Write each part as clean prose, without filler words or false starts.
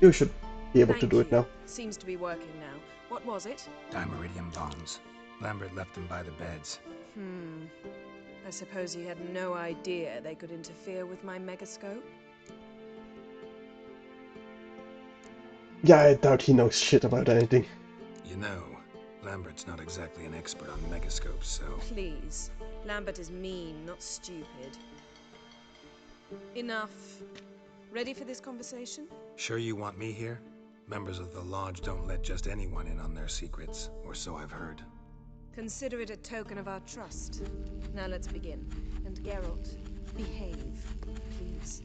You should be able to Thank do it you. now. Seems to be working now. What was it? Dimeridium bombs. Lambert left them by the beds. I suppose he had no idea they could interfere with my megascope? Yeah, I doubt he knows shit about anything. You know, Lambert's not exactly an expert on megascopes, so... Please. Lambert is mean, not stupid. Enough. Ready for this conversation? Sure you want me here? Members of the Lodge don't let just anyone in on their secrets, or so I've heard. Consider it a token of our trust. Now let's begin. And Geralt, behave, please.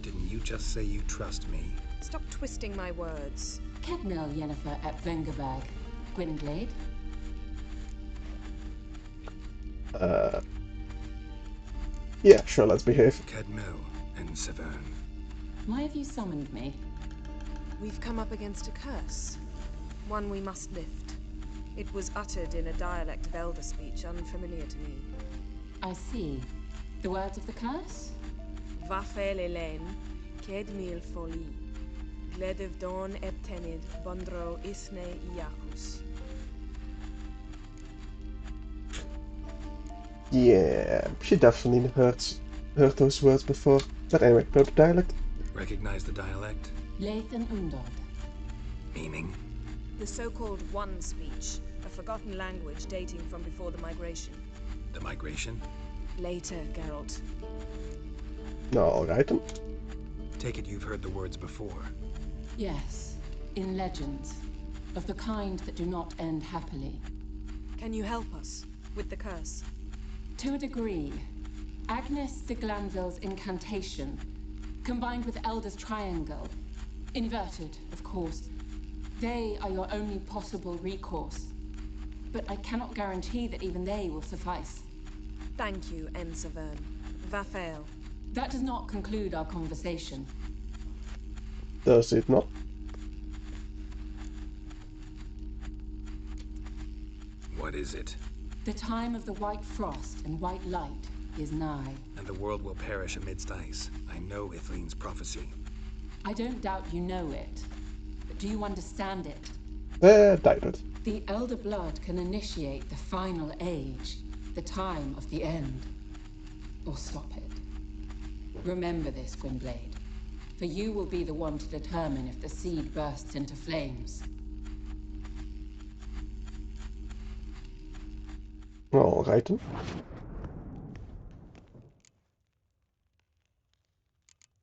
Didn't you just say you trust me? Stop twisting my words. Kedmil Yennefer at Vengerberg. Gwynblade? Yeah, sure, let's behave. Kedmil and Severn. Why have you summoned me? We've come up against a curse. One we must lift. It was uttered in a dialect of Elder speech unfamiliar to me. I see. The words of the curse? Vafel Elaine, Kedmil Foli, Gledev Don Ebtenid, Bondro Isne Iacus. Yeah, she definitely heard those words before. But anyway, know the dialect? Recognize the dialect? Lathan Undod. Meaning? The so-called One speech, a forgotten language dating from before the migration. The migration? Later, Geralt. No, alright then. Take it you've heard the words before. Yes, in legends. Of the kind that do not end happily. Can you help us with the curse? To a degree. Agnes de Glanville's incantation, combined with Elder's triangle, inverted, of course. They are your only possible recourse. But I cannot guarantee that even they will suffice. Thank you, N. Severn. Vafel. That does not conclude our conversation. Does it not? What is it? The time of the white frost and white light is nigh. And the world will perish amidst ice. I know Ithleen's prophecy. I don't doubt you know it. But do you understand it? Doubt it. The Elder Blood can initiate the final age, the time of the end. Or stop it. Remember this, Gwynblade. For you will be the one to determine if the seed bursts into flames. Alright then.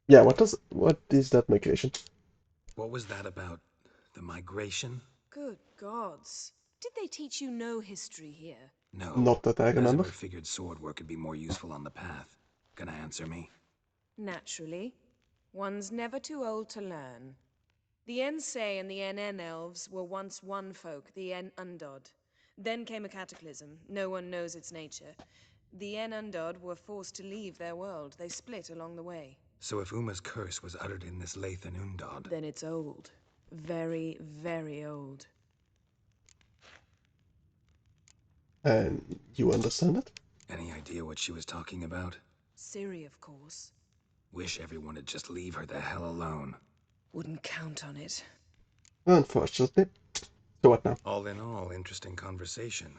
Yeah, what is that migration? What was that about? The migration? Good gods. Did they teach you no history here? No. Not that I remember. Bessemer figured sword work could be more useful on the path. Gonna answer me? Naturally. One's never too old to learn. The Ensei and the NN elves were once one folk, the En Undod. Then came a cataclysm. No one knows its nature. The En Undod were forced to leave their world. They split along the way. So if Uma's curse was uttered in this Lathan Undod... Then it's old. Very, very old. And you understand it? Any idea what she was talking about? Ciri, of course. Wish everyone would just leave her the hell alone. Wouldn't count on it. Unfortunately. So what now? All in all, interesting conversation.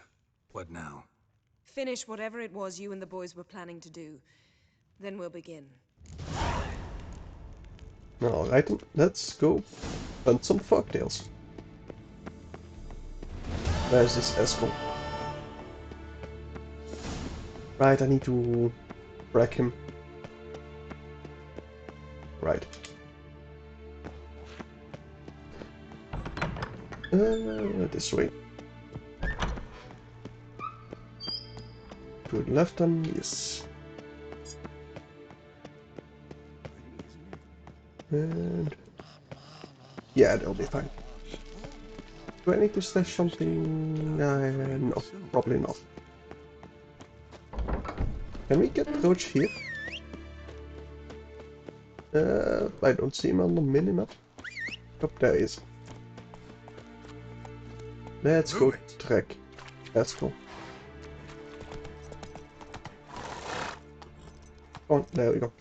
What now? Finish whatever it was you and the boys were planning to do. Then we'll begin. Alright then, let's go hunt some folktales. Where's this Eskel? Right, I need to wreck him. Right. This way. To the left then, yes. And yeah, that'll be fine. Do I need to stash something? No, probably not. Can we get Roach here? I don't see him on the minimap. Oh, there he is. Let's go track. Let's go. Oh, there we go.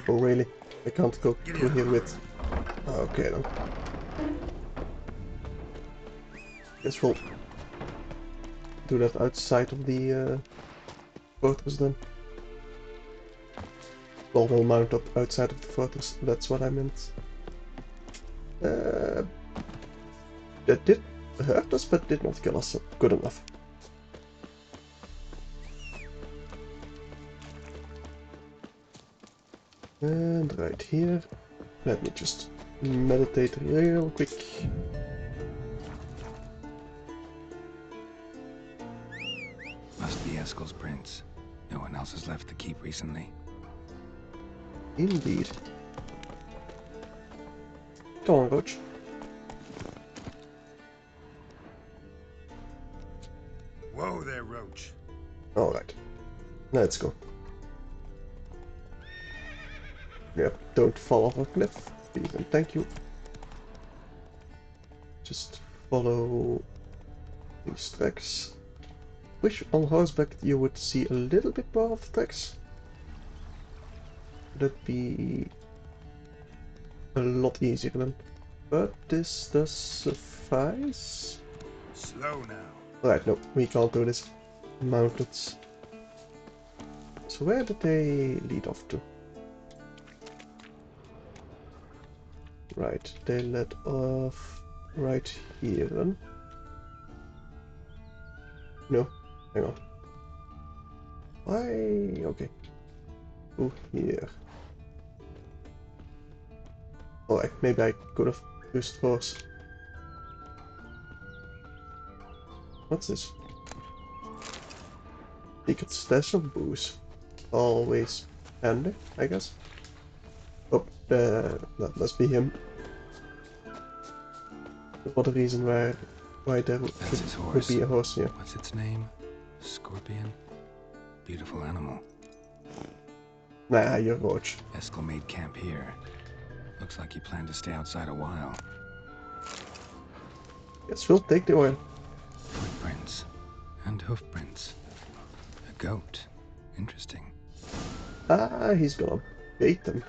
Oh really? I can't go through here with... Okay then. Guess we'll do that outside of the fortress then. Well, we'll mount up outside of the fortress, that's what I meant. That did hurt us, but did not kill us, so good enough. And right here, let me just meditate real quick. Must be Eskel's prints. No one else has left the keep recently. Indeed. Come on, Roach. Whoa there, Roach. Alright. Let's go. Yep, don't fall off a cliff. Please and thank you. Just follow these tracks. Wish on horseback you would see a little bit more of the tracks. That'd be a lot easier then. But this does suffice. Slow now. Right, no, we can't do this. Mounted. So where did they lead off to? Right, they led off right here then. No, hang on. Why? Okay. Oh, here. Alright, maybe I could have used horse. What's this? Secret stash of booze. Always handy, I guess. Oh, that must be him. For the reason why there would be a horse here. What's its name? Scorpion? Beautiful animal. Nah, you're Roach. Eskel made camp here. Looks like he planned to stay outside a while. Guess we'll take the oil. Footprints. And hoofprints. A goat. Interesting. Ah, he's gonna bait them.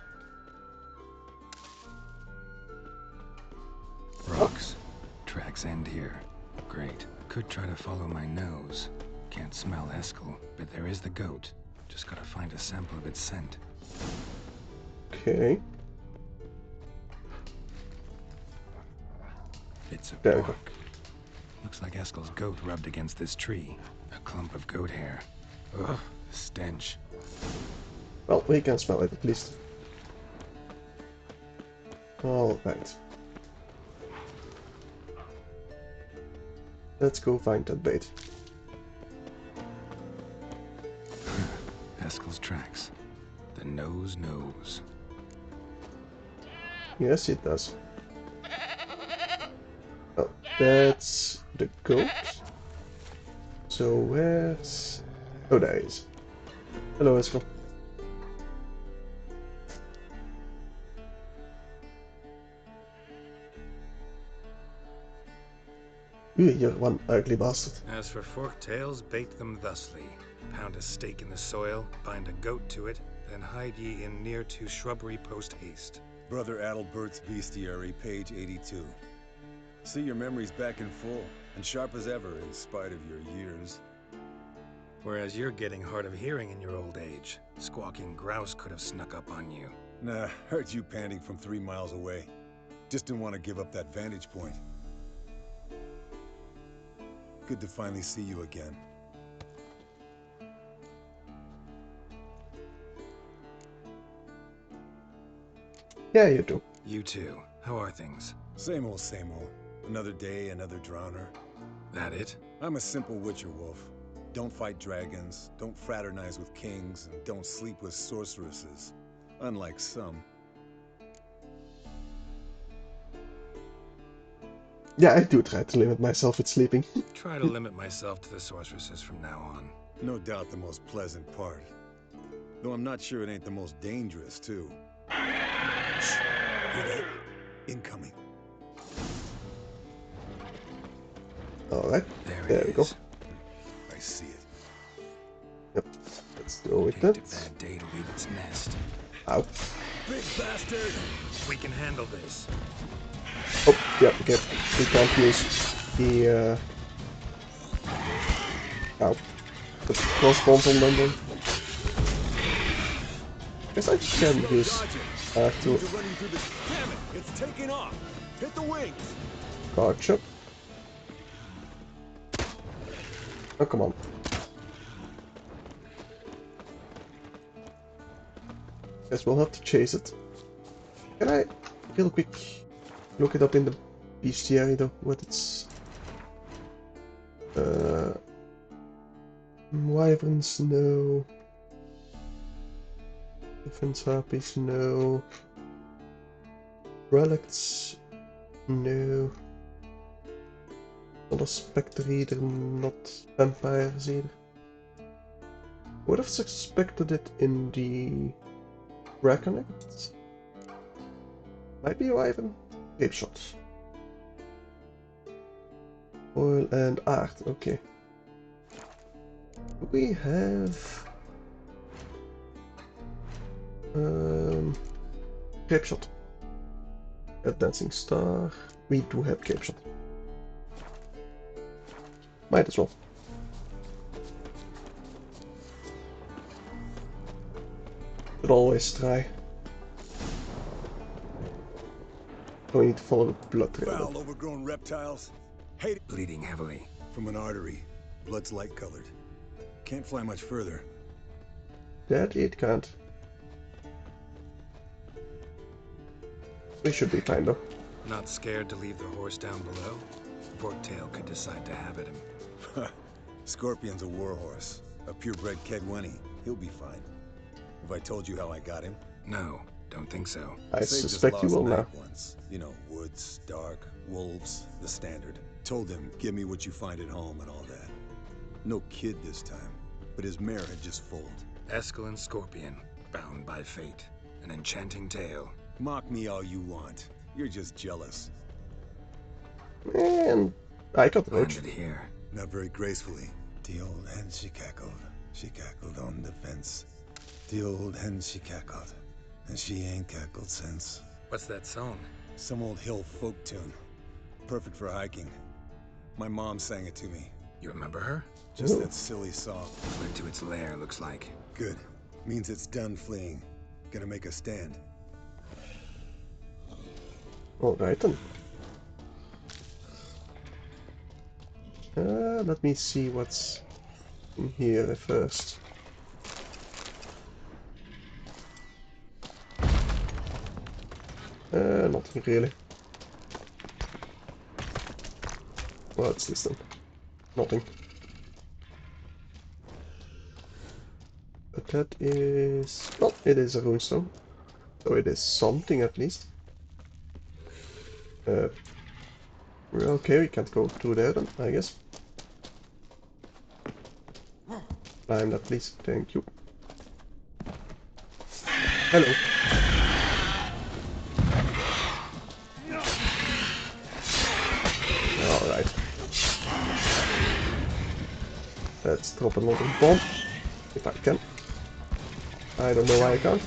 Rocks. Tracks end here. Great. Could try to follow my nose. Can't smell Eskel, but there is the goat. Just gotta find a sample of its scent. Okay. Bits of There we go. bark. Looks like Eskel's goat rubbed against this tree. A clump of goat hair. Ugh, stench. Well, we can smell it at least. Alright. Let's go find that bait. Eskel's tracks. The nose knows. Yes, it does. Oh, that's the goat. So where's... Oh, there he is. Hello, Eskel. You're one ugly bastard. As for forked tails, bake them thusly. Pound a stake in the soil, bind a goat to it, then hide ye in near to shrubbery post haste. Brother Adalbert's Bestiary, page 82. See, your memory's back in full, and sharp as ever in spite of your years. Whereas you're getting hard of hearing in your old age. Squawking grouse could have snuck up on you. Nah, heard you panting from 3 miles away. Just didn't want to give up that vantage point. Good to finally see you again. Yeah, you do. You too. How are things? Same old, same old. Another day, another drowner. That it? I'm a simple Witcher wolf. Don't fight dragons, don't fraternize with kings, and don't sleep with sorceresses. Unlike some. Yeah, I do try to limit myself with sleeping. Try to limit myself to the sorceresses from now on. No doubt the most pleasant part. Though I'm not sure it ain't the most dangerous, too. Shh. Hear that? Incoming. Alright, There there it we go. is. I see it. Yep, let's go with Picked that. a bad day to leave its nest. Ow. Big bastard! We can handle this. Oh, yeah, we can't use the, ow. The crossbones on them then. Guess I can use Dodge to it. You're running through the... Damn it! It's taking off! Hit the wings! gotcha. Oh, come on. Guess we'll have to chase it. Can I, real quick, look it up in the bestiary though, what it's... Wyverns, no. Defense harpies, no. Relics, no. Not a spectre either, not vampires either. Would have suspected it in the Reconnect. Might be a wyvern. Grape shot. Oil and art, okay. We have grape shot. A dancing star. We do have grape shot. Might as well. Should always try. We need to follow the blood trail. Foul, overgrown reptiles. Hate it. Bleeding heavily. From an artery. Blood's light colored. Can't fly much further. That it can't. We should be fine though. Not scared to leave the horse down below? Forktail could decide to habit him. Scorpion's a warhorse. A purebred Kedwenny. He'll be fine. Have I told you how I got him? No, don't think so. I Saved his suspect you lost will now. knight once. You know, woods, dark, wolves, the standard. Told him, give me what you find at home and all that. No kid this time, but his mare had just foaled. Eskel and Scorpion, bound by fate. An enchanting tale. Mock me all you want. You're just jealous. And I got roach. Landed here. Not very gracefully. The old hen she cackled. She cackled on the fence. The old hen she cackled. And she ain't cackled since. What's that song? Some old hill folk tune. Perfect for hiking. My mom sang it to me. You remember her? Just Ooh. that silly song. Fled to its lair, looks like. Good. Means it's done fleeing. Gonna make a stand. Alright then. Let me see what's in here first. Nothing really. What's this then? Nothing. But that is... well, it is a runestone. So it is something at least. Okay, we can't go through there then, I guess. Climb that please, thank you. Hello. Alright. Let's drop another bomb. If I can. I don't know why I can't.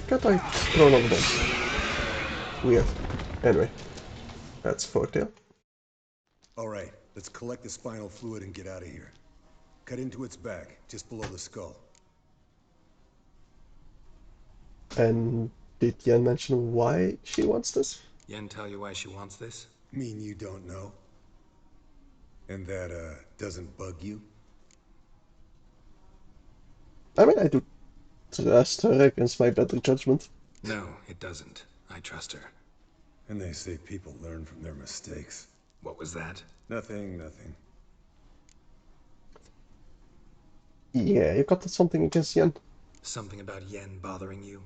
Can't I throw another bomb? Weird. Anyway. That's Forktail. Alright, let's collect the spinal fluid and get out of here. Cut into its back, just below the skull. And did Yen mention why she wants this? Yen tell you why she wants this? Mean you don't know? And that, doesn't bug you? I mean, I do trust her against my better judgment. No, it doesn't. I trust her. And they say people learn from their mistakes. What was that? Nothing, nothing. Yeah, you got something against Yen. Something about Yen bothering you?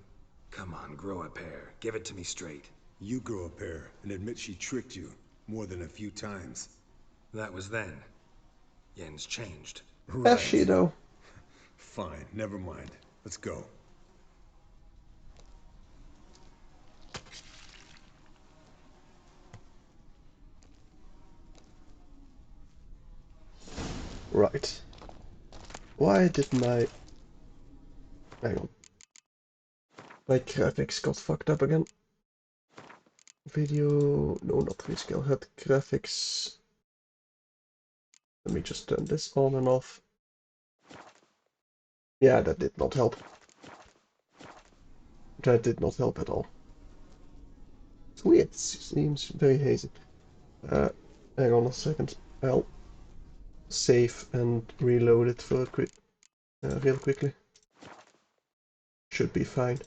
Come on, grow a pair. Give it to me straight. You grow a pair and admit she tricked you more than a few times. That was then. Yen's changed. Has she though? Fine, never mind. Let's go. Right. Why did my... Hang on. My graphics got fucked up again. Video... No, not rescale. HUD graphics. Let me just turn this on and off. Yeah, that did not help. That did not help at all. It's weird. It seems very hazy. Hang on a second. I'll save and reload it for a quick, real quickly. Should be fine.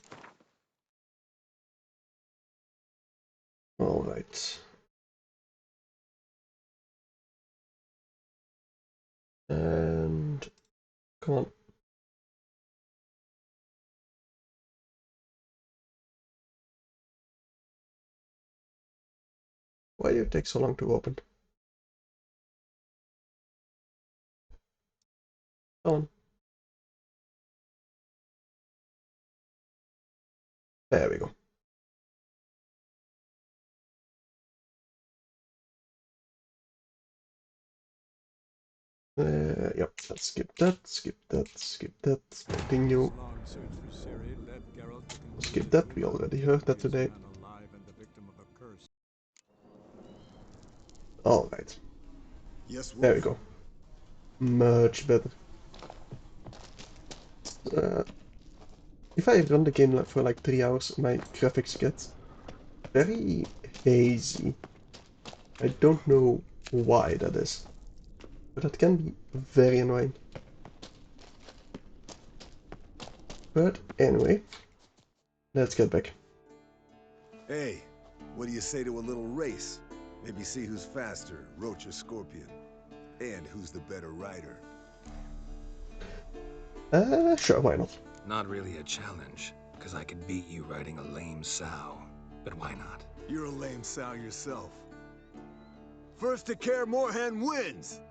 All right. And come on. Why do it take so long to open? Come on. There we go. Yep, let's skip that, skip that, skip that, continue. Skip that, we already heard that today. Alright. Yes, There we go. Much better. If I run the game for like 3 hours, my graphics get very hazy. I don't know why that is, but that can be very annoying. But anyway, let's get back. Hey, what do you say to a little race? Maybe see who's faster, Roach or Scorpion. And who's the better rider. Sure, why not? Not really a challenge, because I could beat you riding a lame sow. But why not? You're a lame sow yourself. First to Kaer Morhen wins!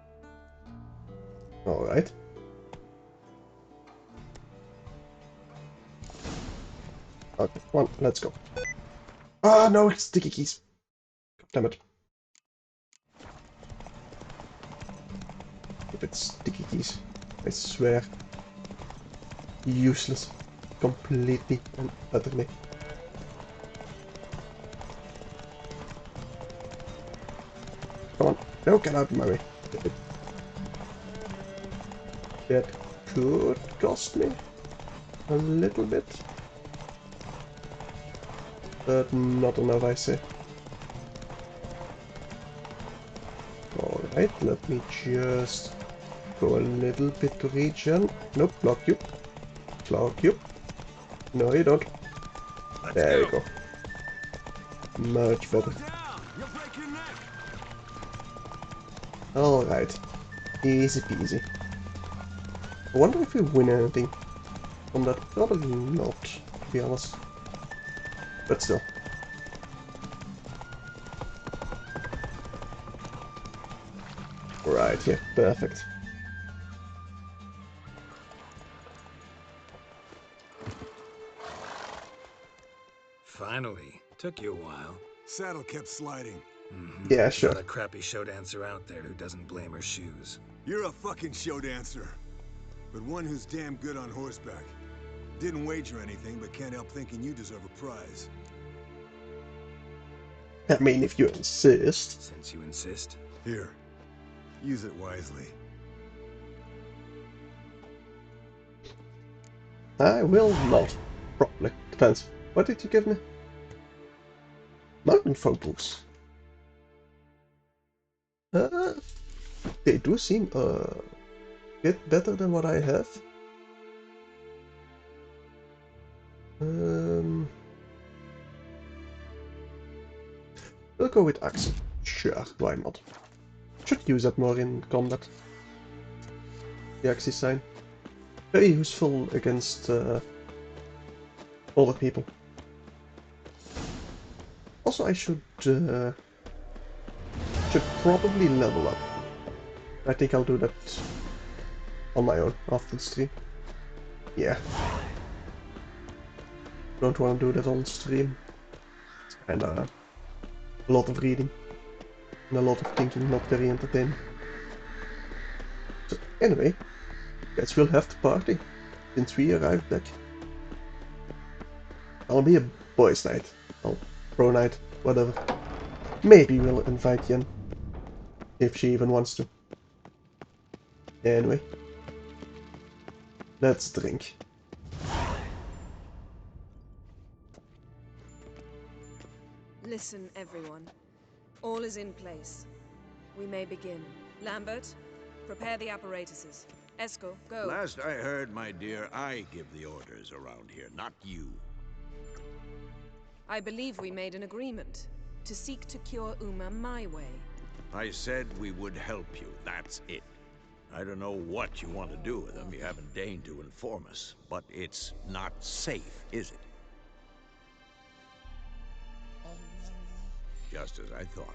Alright. Okay, come on, let's go. Ah, no, it's sticky keys. God damn it. If it's sticky keys, I swear. Useless. Completely and utterly. Come on, no, get out of my way. That could cost me a little bit. But not enough, I say. Alright, let me just go a little bit to regen. Nope, block you. Block you. No, you don't. There we go. Much better. Alright. Easy peasy. I wonder if we win anything from that. Probably not, to be honest. But still. Right, yeah, perfect. Finally. Took you a while. Saddle kept sliding. Yeah, There's sure. not a crappy show dancer out there who doesn't blame her shoes. You're a fucking show dancer. But one who's damn good on horseback. Didn't wager anything, but can't help thinking you deserve a prize. I mean, if you insist. Since you insist. Here. Use it wisely. I will not. Probably. Depends. What did you give me? Mountain folk books. They do seem a bit better than what I have. We'll go with Axe. Sure, why not? Should use that more in combat. The Axe sign. Very useful against other people. Also, I should probably level up. I think I'll do that on my own after the stream. Yeah. Don't want to do that on stream. And a lot of reading. And a lot of thinking, not very entertaining. So, anyway, Guess we'll have to party since we arrived back. I'll be a boys' night. Oh, pro night, whatever. Maybe we'll invite Yen. If she even wants to. Anyway. Let's drink. Listen, everyone. All is in place. We may begin. Lambert, prepare the apparatuses. Eskel, go. Last I heard, my dear, I give the orders around here, not you. I believe we made an agreement to seek to cure Uma my way. I said we would help you, that's it. I don't know what you want to do with them, you haven't deigned to inform us. But it's not safe, is it? Just as I thought.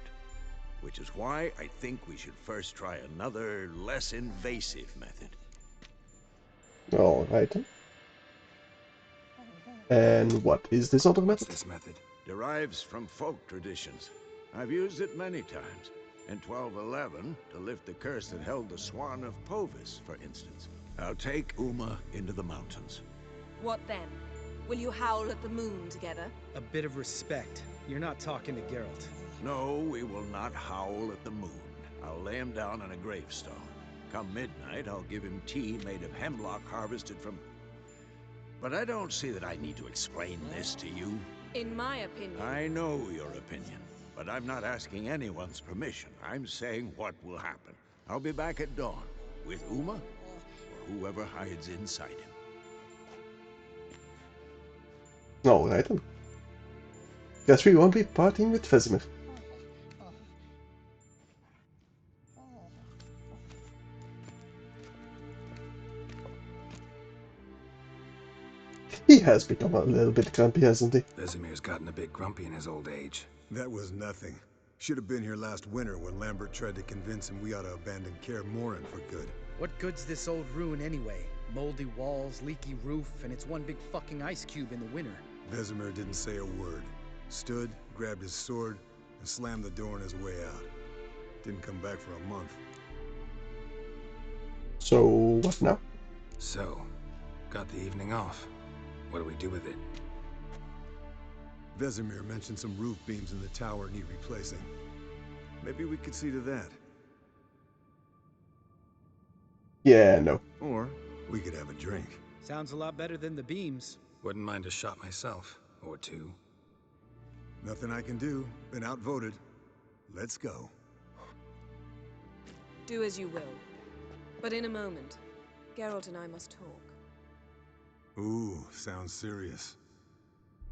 Which is why I think we should first try another, less invasive method. Alright then. And what is this other What's method? this method? Derives from folk traditions. I've used it many times. In 1211, to lift the curse that held the Swan of Povis, for instance. I'll take Uma into the mountains. What then? Will you howl at the moon together? A bit of respect. You're not talking to Geralt. No, we will not howl at the moon. I'll lay him down on a gravestone. Come midnight, I'll give him tea made of hemlock harvested from... But I don't see that I need to explain this to you. In my opinion... I know your opinion, but I'm not asking anyone's permission. I'm saying what will happen. I'll be back at dawn, with Uma, or whoever hides inside him. Alright then. Guess we won't be partying with Vesemir. He has become a little bit grumpy, hasn't he? Vesemir's gotten a bit grumpy in his old age. That was nothing. Should have been here last winter when Lambert tried to convince him we ought to abandon Kaer Morhen for good. What good's this old ruin anyway? Moldy walls, leaky roof, and it's one big fucking ice cube in the winter. Vesemir didn't say a word. Stood, grabbed his sword, and slammed the door on his way out. Didn't come back for a month. So, what now? So, got the evening off. What do we do with it? Vesemir mentioned some roof beams in the tower need replacing. Maybe we could see to that. Yeah, no. Or we could have a drink. Sounds a lot better than the beams. Wouldn't mind a shot myself. Or two. Nothing I can do. Been outvoted. Let's go. Do as you will. But in a moment, Geralt and I must talk. Ooh, sounds serious.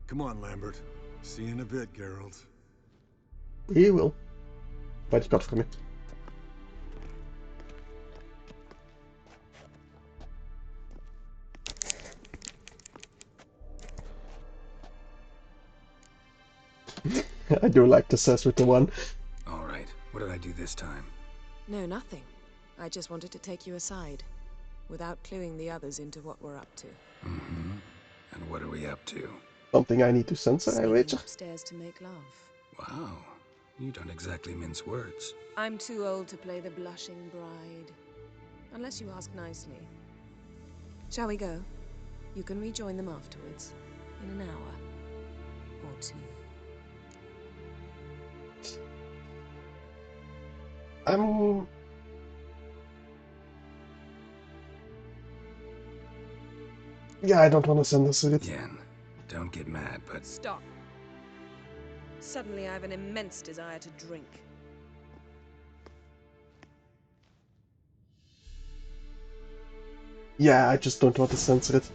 Come on, Lambert. See you in a bit, Geralt. He will. Wat je kat voor me. I do like the sass with the one. Alright, what did I do this time? No, nothing. I just wanted to take you aside, without cluing the others into what we're up to. Mm-hmm. And what are we up to? Something I need to censor, I Sneaking wager. upstairs to make love. Wow, you don't exactly mince words. I'm too old to play the blushing bride. Unless you ask nicely. Shall we go? You can rejoin them afterwards. In an hour. Or two. Yeah, I don't want to censor it. Yen, don't get mad, but... Stop. Suddenly I have an immense desire to drink. Yeah, I just don't want to censor it.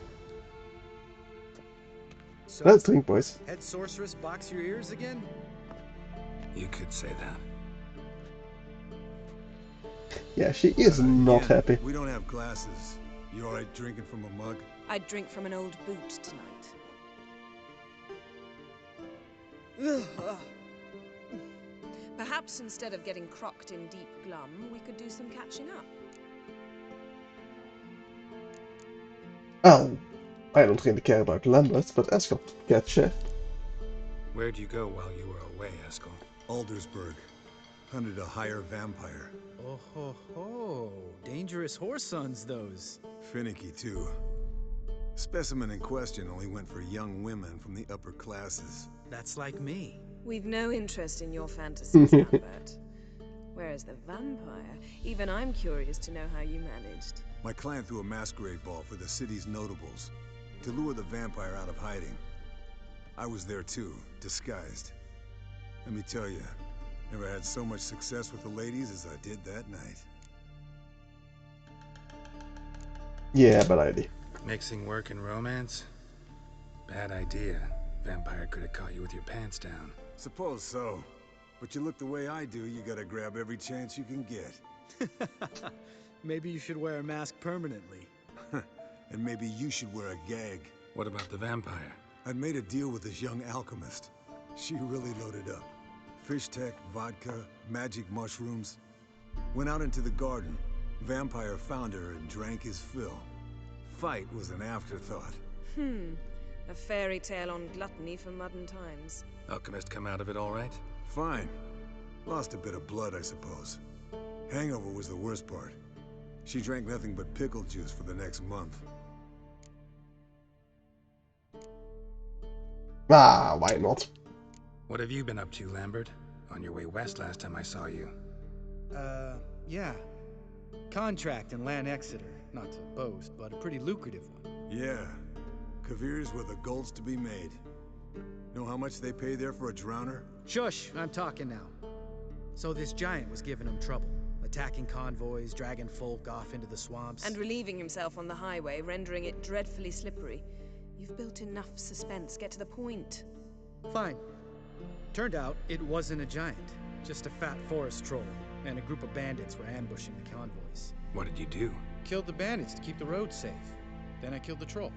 So, Let's drink, boys. head sorceress box your ears again? You could say that. Yeah, she is not Yen, happy. We don't have glasses. You alright drinking from a mug? I'd drink from an old boot tonight. Perhaps instead of getting crocked in deep glum, we could do some catching up. Oh, I don't really care about Lambert, but Eskel, catch. Where'd you go while you were away, Eskel? Aldersburg. Hunted a higher vampire. Oh ho ho. Dangerous horse sons, those. Finicky, too. The specimen in question only went for young women from the upper classes. That's like me. We've no interest in your fantasies, Lambert. Whereas the vampire, even I'm curious to know how you managed. My client threw a masquerade ball for the city's notables to lure the vampire out of hiding. I was there too, disguised. Let me tell you, never had so much success with the ladies as I did that night. Yeah, bad idea. Mixing work and romance? Bad idea. Vampire could have caught you with your pants down. Suppose so. But you look the way I do, you gotta grab every chance you can get. Maybe you should wear a mask permanently. And maybe you should wear a gag. What about the vampire? I'd made a deal with this young alchemist. She really loaded up. Fish tech, vodka, magic mushrooms. Went out into the garden. Vampire found her and drank his fill. Fight was an afterthought. A fairy tale on gluttony for modern times. Alchemist come out of it all right? Fine. Lost a bit of blood, I suppose. Hangover was the worst part. She drank nothing but pickle juice for the next month. Ah, why not? What have you been up to, Lambert? On your way west last time I saw you. Yeah. Contract in Lan Exeter. Not to boast, but a pretty lucrative one. Yeah. Kavir's were the gold's to be made. Know how much they pay there for a drowner? Shush, I'm talking now. So this giant was giving him trouble. Attacking convoys, dragging folk off into the swamps. And relieving himself on the highway, rendering it dreadfully slippery. You've built enough suspense. Get to the point. Fine. Turned out it wasn't a giant. Just a fat forest troll. And a group of bandits were ambushing the convoys. What did you do? Killed the bandits to keep the road safe. Then I killed the troll.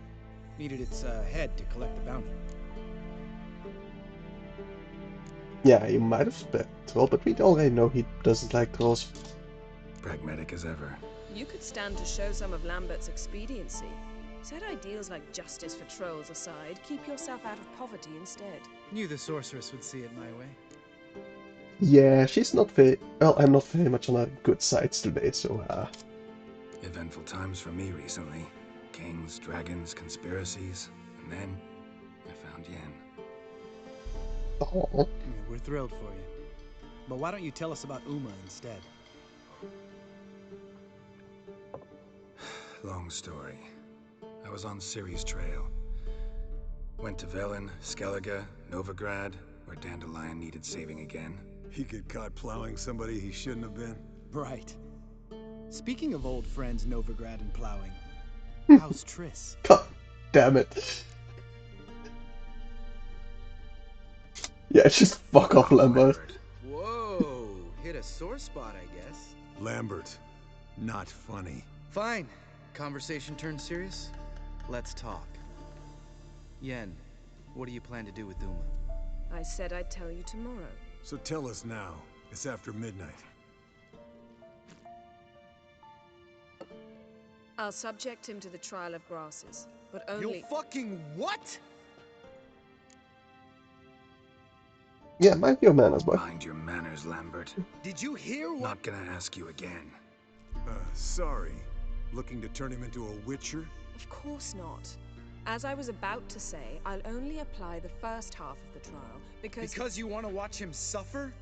Needed its head to collect the bounty. Yeah, you might have spared Troll, but we already know he doesn't like trolls. Pragmatic as ever. You could stand to show some of Lambert's expediency. Set ideals like justice for trolls aside, keep yourself out of poverty instead. Knew the sorceress would see it my way. Yeah, she's not very... Well, I'm not very much on her good sides today, so Eventful times for me recently. Kings, dragons, conspiracies, and then I found Yen. Oh. Yeah, we're thrilled for you. But why don't you tell us about Uma instead? Long story. I was on Ciri's trail. Went to Velen, Skellige, Novigrad, where Dandelion needed saving again. He get caught plowing somebody he shouldn't have been. Right. Speaking of old friends Novigrad and plowing, how's Triss? God damn it. Yeah, just fuck off, Lambert. Whoa, hit a sore spot, I guess. Lambert, not funny. Fine. Conversation turned serious? Let's talk. Yen, what do you plan to do with Uma? I said I'd tell you tomorrow. So tell us now. It's after midnight. I'll subject him to the trial of grasses, but only... You fucking what? Yeah, mind your manners, boy. Mind your manners, Lambert. Did you hear what? Not gonna ask you again. Sorry. Looking to turn him into a witcher? Of course not. As I was about to say, I'll only apply the first half of the trial, because... Because you want to watch him suffer?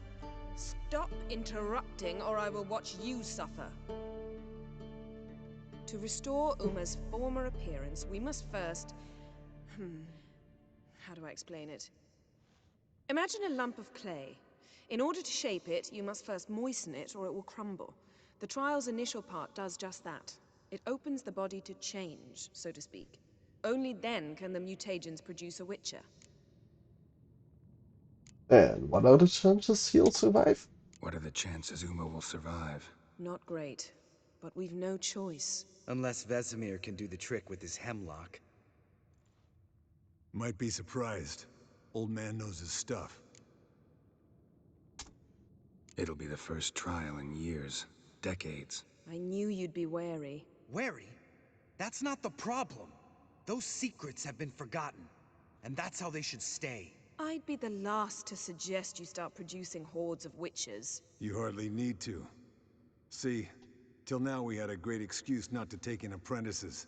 Stop interrupting, or I will watch you suffer. To restore Uma's former appearance, we must first... How do I explain it? Imagine a lump of clay. In order to shape it, you must first moisten it, or it will crumble. The trial's initial part does just that. It opens the body to change, so to speak. Only then can the mutagens produce a witcher. And what are the chances he'll survive? What are the chances Uma will survive? Not great, but we've no choice. Unless Vesemir can do the trick with his hemlock. Might be surprised. Old man knows his stuff. It'll be the first trial in years. Decades. I knew you'd be wary. Wary? That's not the problem. Those secrets have been forgotten. And that's how they should stay. I'd be the last to suggest you start producing hordes of witches. You hardly need to. See, Till now we had a great excuse not to take in apprentices.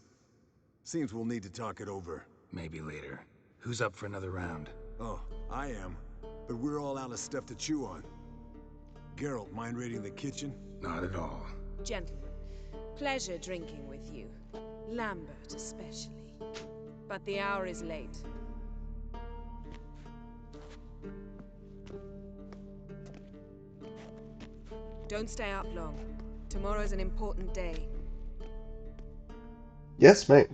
Seems we'll need to talk it over. Maybe later. Who's up for another round? Oh, I am. But we're all out of stuff to chew on. Geralt, mind raiding the kitchen? Not at all. Gentlemen, pleasure drinking with you. Lambert especially. But the hour is late. Don't stay up long. Tomorrow's an important day. Yes, mate.